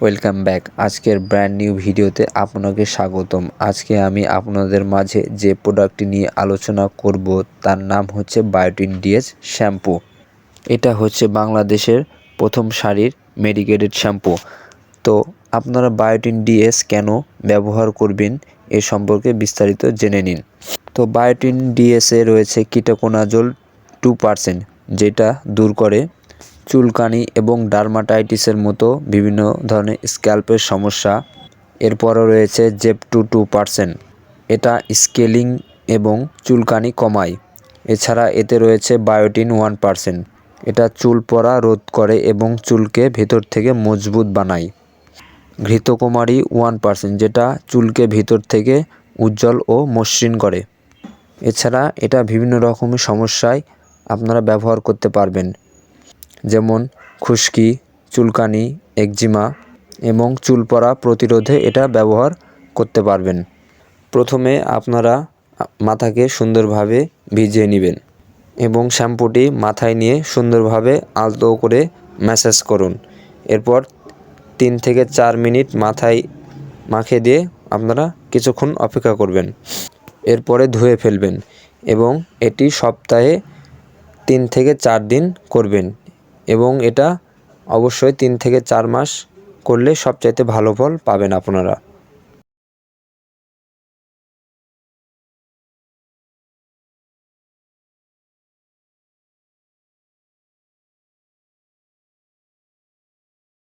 Welcome back. আজকের brand new ভিডিওতে আপনাকে স্বাগতম। আজকে আমি আপনাদের মাঝে যে প্রোডাক্টটি নিয়ে আলোচনা করব তার নাম হচ্ছে বায়োটিন ডিএস শ্যাম্পু। এটা হচ্ছে বাংলাদেশের প্রথম সারির মেডিকেটেড শ্যাম্পু। তো আপনারা বায়োটিন ডিএস কেন ব্যবহার করবেন এ সম্পর্কে বিস্তারিত জেনে নিন। তো বায়োটিন ডিএসে রয়েছে কিটোকোনাজোল 2%, যেটা দূর করে চুলকানি এবং ডার্মাটাইটিসের মতো বিভিন্ন ধরনের স্ক্যাল্পের সমস্যা। এরপরও রয়েছে জেপ2 2%, এটা স্কেলিং এবং চুলকানি কমায়। এছাড়া এতে রয়েছে বায়োটিন 1%, এটা চুল পড়া রোধ করে এবং চুলকে ভেতর থেকে মজবুত বানায়। ঘৃতকুমারী 1%, যেটা চুলকে ভিতর থেকে উজ্জ্বল ও মসৃণ করে। এছাড়া এটা বিভিন্ন রকমের সমস্যায় আপনারা ব্যবহার করতে পারবেন, যেমন খুশকি, চুলকানি, একজিমা এবং চুল পড়া প্রতিরোধে এটা ব্যবহার করতে পারবেন। প্রথমে আপনারা মাথাকে সুন্দরভাবে ভিজিয়ে নেবেন এবং শ্যাম্পুটি মাথায় নিয়ে সুন্দরভাবে আলতো করে ম্যাসাজ করুন। এরপর 3 থেকে 4 মিনিট মাথায় মাখিয়ে দিয়ে আপনারা কিছুক্ষণ অপেক্ষা করবেন। এরপরে ধুয়ে ফেলবেন এবং এটি সপ্তাহে 3 থেকে 4 দিন করবেন এবং এটা অবশ্যই 3 থেকে 4 মাস করলে সবচাইতে ভালো ফল পাবেন আপনারা।